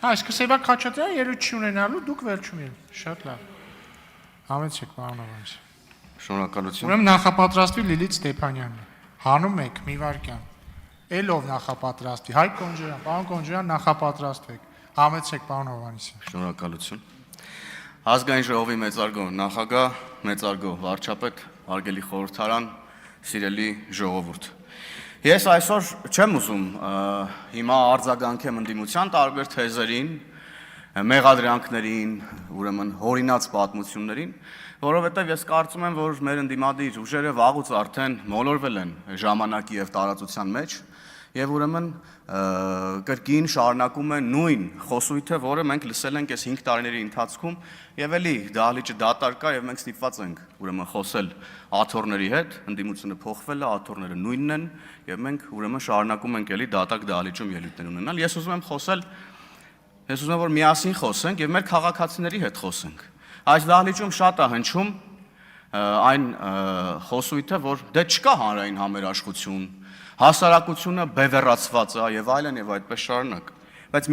Այսինքն Սևակ Խաչատրյան ելույթ չունենալու դուք վերջում եք։ Շատ լավ։ Համեցեք, պարոն Ավանեսյան։ Շնորհակալություն։ Ուրեմն նախապատրաստվի Լիլիթ Ստեփանյանն։ Հանում եք մի վարքյան։ Էլով նախապատրաստի։ Հայկ Կոնջոյան, պարոն Կոնջոյան, նախապատրաստվեք։ Համեցեք, պարոն Ավանեսյան։ Շնորհակալություն։ Ազգային ժողովի մեծարգո նախագահ, մեծարգո վարչապետ, հարգելի խորհրդարան, սիրելի ժողովուրդ։ Ես այսօր չեմ ուզում հիմա արձագանքեմ ընդդիմության տարբեր թեզերին, մեղադրանքներին, ուրեմն հորինած պատմություններին, որովհետև ես կարծում եմ, որ մեր ընդդիմադիր ուժերը վաղուց արդեն մոլորվել են ժամանակի եւ տարածության մեջ եւ ուրեմն կրկին շարունակում են նույն խոսույթը, որը մենք լսել ենք այս 5 տարիների ընթացքում եւ էլի դահլիճը դատարկ կա եւ մենք ստիպված ենք ուրեմն խոսել աթոռների հետ, ընդդիմությունը փոխվել է, աթոռները նույնն են եւ մենք ուրեմն շարունակում ենք էլի դատարկ դահլիճում ելույթներ ունենալ։ Ես ուզում եմ խոսել, ես ուզում եմ որ միասին խոսենք եւ մեր քաղաքացիների հետ խոսենք։ Այս դահլիճում շատ է հնչում այն խոսույթը, որ դե չկա հանրային համերաշխություն, հասարակությունը բևեռացված է եւ այլն եւ այդպես շարունակ։ Բայց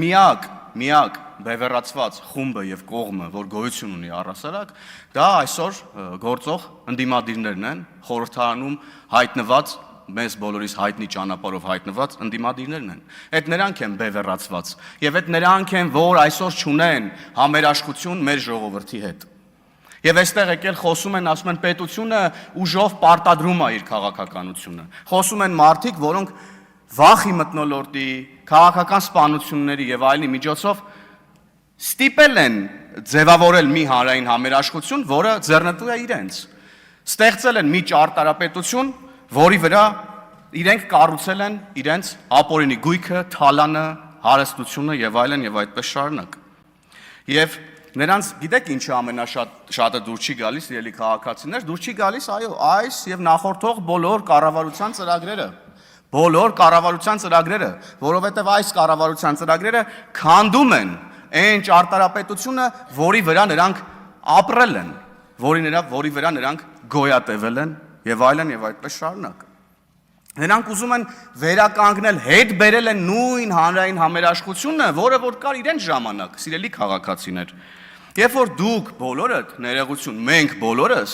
միակ բևեռացված խումբը եւ կողմը, որ գոյություն ունի առհասարակ, դա այսօր գործող ընդդիմադիրներն են, խորհրդարանում հայտնված, մեզ բոլորիս հայտնի ճանապարհով հայտնված ընդդիմադիրներն են։ Այդ նրանք են բևեռացված եւ այդ նրանք են, որ այսօր չունեն համերաշխություն մեր ժողովրդի հետ։ Եվ այստեղ եկել խոսում են, ասում են պետությունը ուժով պարտադրում է իր քաղաքականությունը։ Խոսում են մարդիկ, որոնք վախի մթնոլորտի, քաղաքական սպանությունների եւ այլնի միջոցով ստիպել են ձևավորել մի հանրային համերաշխություն, որը ձեռնտու է իրենց։ Ստեղծել են մի ճարտարապետություն, որի վրա իրենք կառուցել են իրենց ապօրինի գույքը, թալանը, հարստությունը եւ այլն եւ այդպես շարունակ։ Եվ նրանց գիտեք ինչը ամենաշատը դուր չի գալիս, իրելի քաղաքացիներ, դուր չի գալիս, այո, այս եւ նախորդող բոլոր կառավարության ծրագրերը, որովհետեւ այս կառավարության ծրագրերը քանդում են այն ճարտարապետությունը, որի վրա նրանք ապրել են, որի վրա նրանք գոյատևել են եւ այլն եւ այդպես շարունակ։ Նրանք ուզում են վերականգնել, հետ բերել են նույն հանրային համերաշխությունը, որը որ կար իրենց ժամանակ, սիրելի քաղաքացիներ։ Երբ որ դուք բոլորդ ներողություն, մենք բոլորս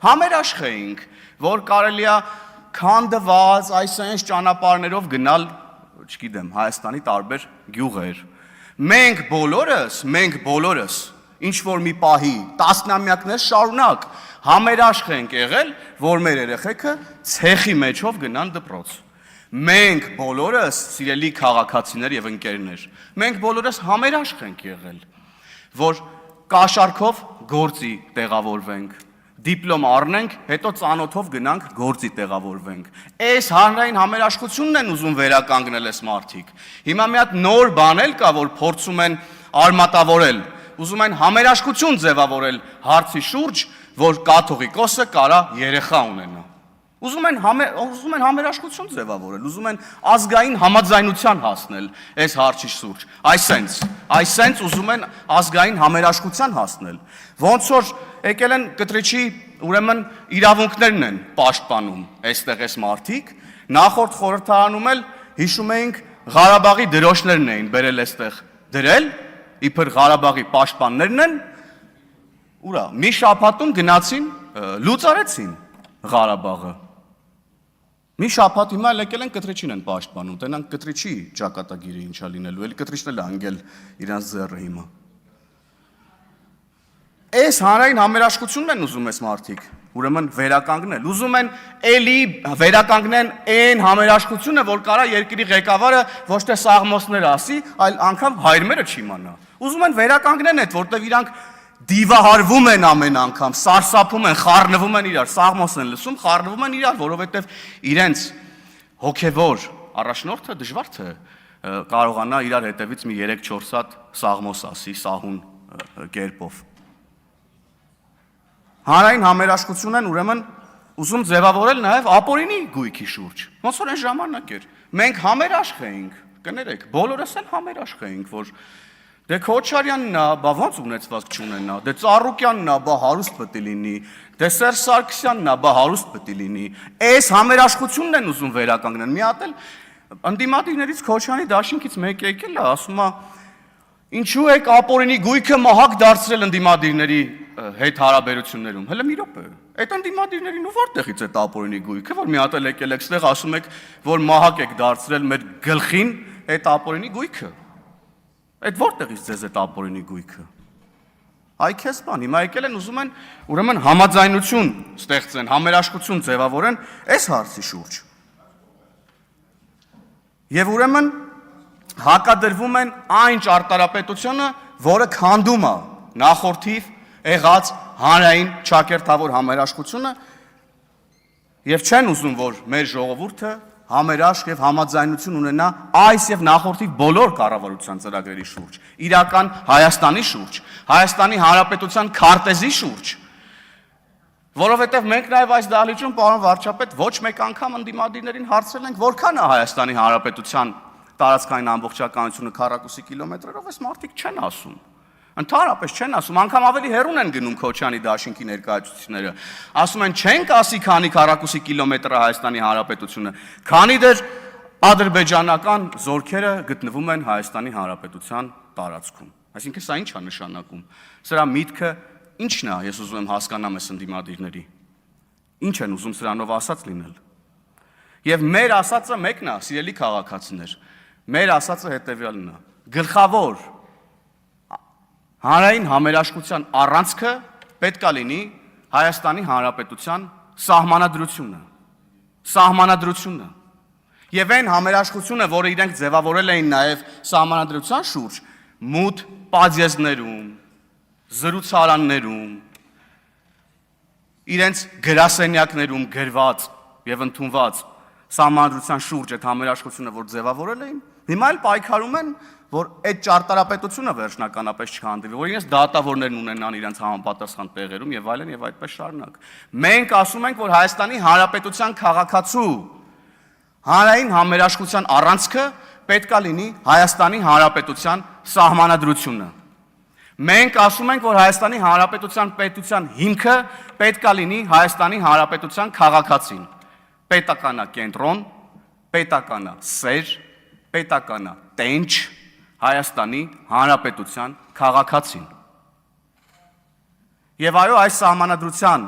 համերաշխ էինք, որ կարելի է քանդված այս ճանապարհներով գնալ, չգիտեմ, Հայաստանի տարբեր գյուղեր։ Մենք բոլորս ինչ որ մի պահի տասնամյակներ շարունակ համերաշխ ենք եղել, որ մեր երեխեքը ցեխի մեջով գնան դպրոց։ Մենք բոլորս, սիրելի քաղաքացիներ եւ ընկերներ, մենք բոլորս համերաշխ ենք եղել, որ կաշառքով գործի տեղավորվենք, դիպլոմ առնենք, հետո ծանոթով գնանք գործի տեղավորվենք։ Այս հանրային համերաշխությունն են ուզում վերականգնել այս մարդիկ։ Հիմա մի հատ նոր բան էլ կա, որ փորձում են արմատավորել, ուզում են համերաշխություն ձևավորել հարցի շուրջ, որ կաթողիկոսը կարա երեխա ունենա։ Ուզում են համերաշխություն ձևավորել, ուզում են ազգային համաձայնության հասնել այս հարցի շուրջ։ Այսենց ուզում են ազգային համերաշխության հասնել։ Ոնց որ եկել են կտրիչի, ուրեմն իրավունքներն են պաշտպանում այստեղ այս մարդիկ, նախորդ խորհրդարանում էլ հիշում էինք Ղարաբաղի դրոշներն էին բերել այստեղ դրել, իբր Ղարաբաղի պաշտպաններն են, ուրա, մի շաբաթում գնացին, լուծարեցին Ղարաբաղը։ Մի շաբաթ հիմա եկել են կտրիչին են պաշտպանում, տենանք կտրիչի ճակատագիրը ինչա լինելու, էլի կտրիչն էլ անգել իրանց ձեռը հիմա։ Այս հանրային համերաշխությունն են ուզում այս մարդիկ, ուրեմն վերականգնել, ուզում են էլի վերականգնեն այն համերաշխությունը, որ կարա երկրի ղեկավարը ոչ թե սաղմոսներ ասի, այլ անգամ հայրմերը չիմանա։ Ուզում են վերականգնեն այդ, որտեղ իրանք դիվահարվում են ամեն անգամ, սարսափում են, խառնվում են իրար, սաղմոս են լսում, խառնվում են իրար, որովհետև իրենց հոգևոր առաջնորդը դժվար թե կարողանա իրար հետևից մի 3-4 հատ սաղմոս ասի, սահուն կերպով։ Հանրային համերաշխություն են ուրեմն ուզում ձևավորել նաև ապօրինի գույքի շուրջ։ Ոնց որ այն ժամանակ էր։ Մենք համերաշխ էինք, կներեք, բոլորս էլ համերաշխ էինք, որ դե Քոչարյանն է, բա ոնց ունեցված չունենա, դե Ծառուկյանն է, բա հարուստ պետք է լինի, դե Սերժ Սարգսյանն է, բա հարուստ պետք է լինի։ Այս համերաշխությունն են ուզում վերականգնել։ Մի հատ էլ ընդդիմադիրներից Քոչարյանի դաշինքից մեկ եկել է, ասում է Ինչու եք ապօրինի գույքը մահակ դարձրել ընդդիմադիրների հետ հարաբերություններում։ Հələ մի րոպե։ Այդ ընդդիմադիրներին ու որտեղից է ապօրինի գույքը, որ մի հատ էլ եկել եք ստեղ ասում եք, որ մահակ եք դարձրել մեր գլխին այդ ապօրինի գույքը։ Այդ որտեղից ձեզ այդ ապօրինի գույքը։ Այ քեզ բան, հիմա եկել են ուզում են ուրեմն համաձայնություն ստեղծեն, համերաշխություն ձևավորեն այս հարցի շուրջ։ Եվ ուրեմն հակադրվում են այն ճարտարապետությունը, որը քանդում է նախորդիվ եղած հանրային ճակերտավոր համերաշխությունը եւ չեն ուզում, որ մեր ժողովուրդը համերաշխ եւ համաձայնություն ունենա այս եւ նախորդիվ բոլոր կառավարության ծրագրերի շուրջ, իրական Հայաստանի շուրջ, Հայաստանի Հանրապետության քարտեզի շուրջ, որովհետեւ մենք նաեւ այս դահլիճում, պարոն վարչապետ, ոչ մեկ անգամ ընդդիմադիրներին հարցրել ենք, որքան է Հայաստանի Հանրապետության տարածքային ամբողջականությունը քառակուսի կիլոմետրերով, այս մարդիկ չեն ասում։ Ընդհանրապես չեն ասում, անգամ ավելի հեռուն են գնում Քոչյանի դաշինքի ներկայացուցիչները։ Ասում են չենք ասի քանի քառակուսի կիլոմետր է Հայաստանի Հանրապետությունը, քանի դեռ ադրբեջանական զորքերը գտնվում են Հայաստանի Հանրապետության տարածքում։ Այսինքն սա ի՞նչ է նշանակում։ Սրա միտքը ի՞նչն է, ես ուզում եմ հասկանամ այս ընդդիմադիրների։ Ինչ են ուզում սրանով ասած լինել։ Եվ մեր ասածը մեկն է, սիրելի քաղաքացիներ, մեր ասածը հետևյալն է. գլխավոր հանրային համերաշխության առանցքը պետքա լինի Հայաստանի Հանրապետության սահմանադրությունը։ Եվ այն համերաշխությունը, որը իրենք ձևավորել էին նաև սահմանադրության շուրջ, մութ պադյեզներում, զրուցարաններում, իրենց գրասենյակներում գրված եւ ընդունված սահմանադրության շուրջ այդ համերաշխությունը, որ ձևավորել էին, հիմա էլ պայքարում են, որ այդ ճարտարապետությունը վերջնականապես չհանդիվի, որ իրենց դատավորներն ունենան իրենց համապատասխան տեղերում եւ այլն եւ այդպես շարունակ։ Մենք ասում ենք, որ Հայաստանի Հանրապետության քաղաքացու հանրային համերաշխության առանցքը պետքա լինի Հայաստանի Հանրապետության սահմանադրությունը։ Մենք ասում ենք, որ Հայաստանի Հանրապետության պետության հիմքը պետքա լինի Հայաստանի Հանրապետության քաղաքացին։ Պետականա կենտրոն, պետականա սեր, պետականա տենչ Հայաստանի Հանրապետության քաղաքացին։ Եվ այո, այս սահմանադրության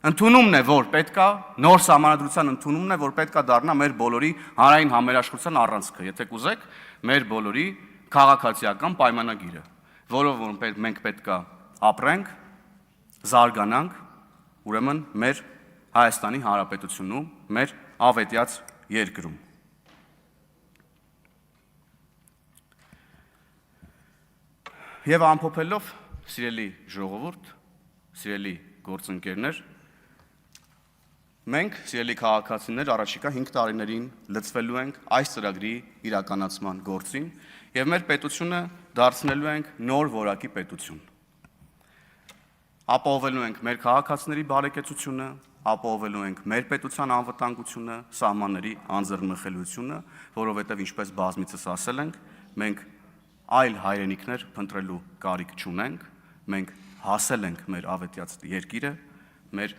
ընդունումն է, որ պետքա, նոր սահմանադրության ընդունումն է, որ պետքա դառնա մեր բոլորի հանրային համերաշխության առանցքը, եթե կուզեք, մեր բոլորի քաղաքացիական պայմանագիրը, որով մենք պետքա ապրենք, զարգանանք, ուրեմն մեր Հայաստանի Հանրապետությունում, մեր ավետյաց երկրում։ Եվ ամփոփելով, սիրելի ժողովուրդ, սիրելի գործընկերներ, մենք, սիրելի քաղաքացիներ, առաջիկա 5 տարիներին լծվելու ենք այս ծրագրի իրականացման գործին եւ մեր պետությունը դարձնելու ենք նոր որակի պետություն։ Ապահովելու ենք մեր քաղաքացիների բարեկեցությունը, ապահովելու ենք մեր պետության անվտանգությունը, սահմանների անձեռնմխելիությունը, որովհետեւ ինչպես բազմիցս ասել ենք, մենք այլ հայրենիքներ փնտրելու կարիք չունենք, մենք հասել ենք մեր ավետյաց երկիրը, մեր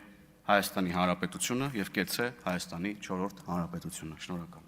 Հայաստանի Հանրապետությունը եւ կեցցե Հայաստանի 4-րդ Հանրապետությունը։ Շնորհակալ եմ։